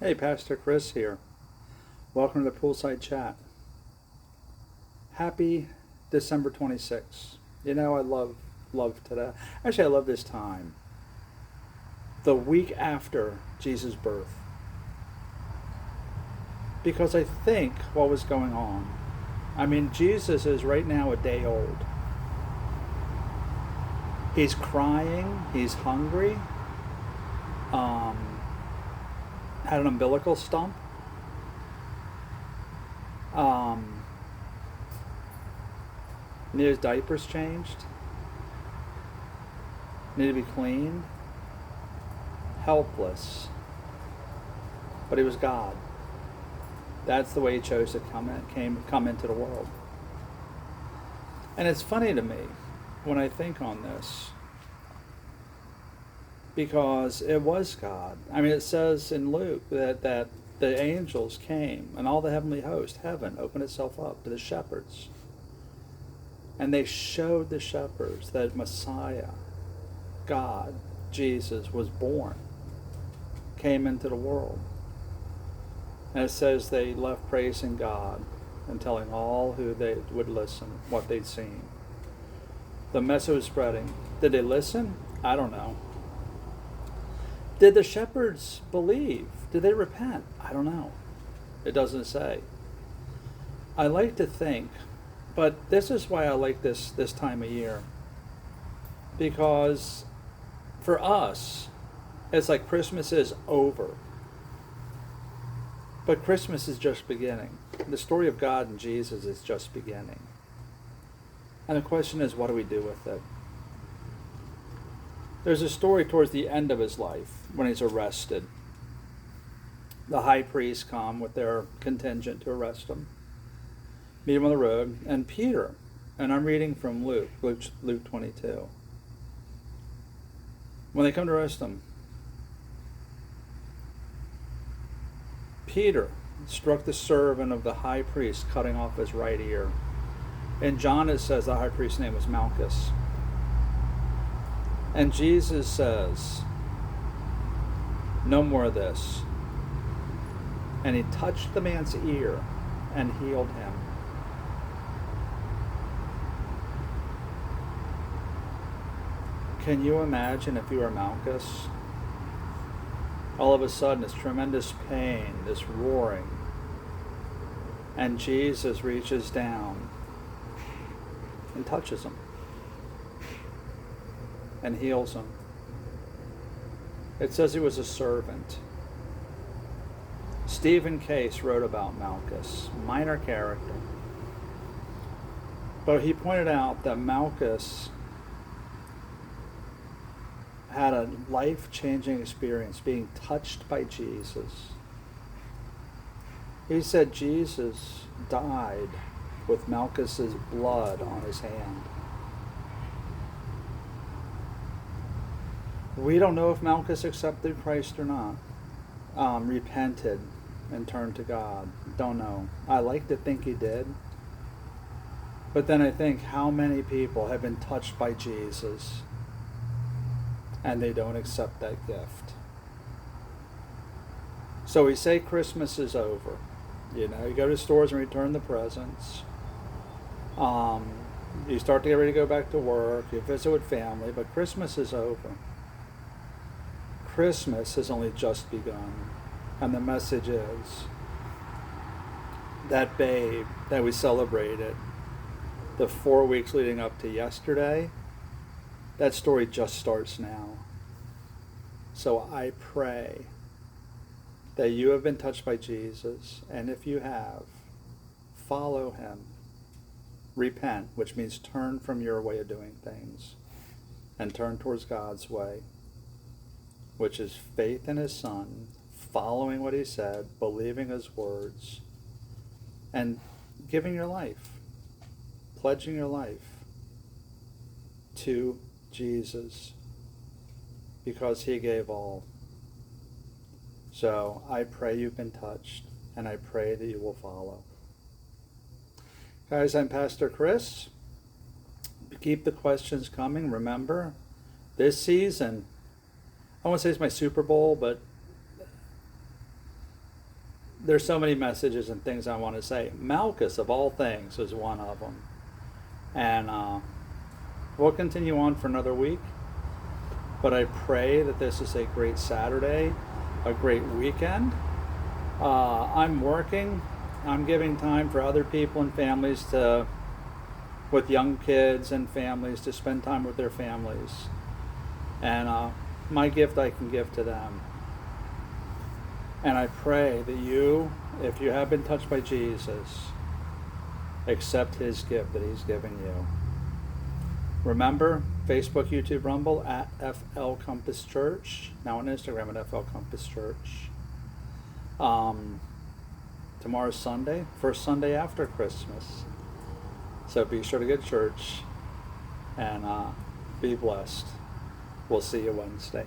Hey, Pastor Chris here. Welcome to the Poolside Chat. Happy December 26th. You know, I love today. Actually, I love this time. The week after Jesus' birth. Because I think what was going on. I mean, Jesus is right now a day old. He's crying. He's hungry. Had an umbilical stump. Need his diapers changed. Need to be cleaned. Helpless. But he was God. That's the way he chose to come into the world. And it's funny to me when I think on this, because it was God. I mean, it says in Luke that the angels came and all the heavenly host, heaven, opened itself up to the shepherds. And they showed the shepherds that Messiah, God, Jesus, was born, came into the world. And it says they left praising God and telling all who they would listen what they'd seen. The message was spreading. Did they listen? I don't know. Did the shepherds believe? Did they repent? I don't know. It doesn't say. I like to think, but this is why I like this time of year. Because for us, it's like Christmas is over. But Christmas is just beginning. The story of God and Jesus is just beginning. And the question is, what do we do with it? There's a story towards the end of his life when he's arrested. The high priests come with their contingent to arrest him, meet him on the road, and Peter, and I'm reading from Luke 22. When they come to arrest him, Peter struck the servant of the high priest, cutting off his right ear. In John it says the high priest's name was Malchus. And Jesus says, no more of this. And he touched the man's ear and healed him. Can you imagine if you were Malchus? All of a sudden, this tremendous pain, this roaring, and Jesus reaches down and touches him and heals him. It says he was a servant. Stephen Case wrote about Malchus, minor character. But he pointed out that Malchus had a life-changing experience being touched by Jesus. He said Jesus died with Malchus's blood on his hand. We don't know if Malchus accepted Christ or not, repented and turned to God. Don't know. I like to think he did. But then I think how many people have been touched by Jesus and they don't accept that gift. So we say Christmas is over. You know, you go to stores and return the presents. You start to get ready to go back to work. You visit with family, but Christmas is over. Christmas has only just begun. And the message is that babe that we celebrated the 4 weeks leading up to yesterday, that story just starts now. So I pray that you have been touched by Jesus, and if you have, follow him. Repent, which means turn from your way of doing things and turn towards God's way, which is faith in his Son, following what he said, believing his words, and giving your life, pledging your life to Jesus because he gave all. So I pray you've been touched, and I pray that you will follow. Guys, I'm Pastor Chris. Keep the questions coming. Remember, this season, I won't say it's my Super Bowl, but there's so many messages and things I want to say. Malchus, of all things, is one of them. And we'll continue on for another week. But I pray that this is a great Saturday, a great weekend. I'm working. I'm giving time for other people and families with young kids and families to spend time with their families. And my gift I can give to them. And I pray that you, if you have been touched by Jesus, accept his gift that he's given you. Remember, Facebook, YouTube, Rumble, at FL Compass Church. Now on Instagram at FL Compass Church. Tomorrow's Sunday, first Sunday after Christmas. So be sure to get to church and be blessed. We'll see you Wednesday.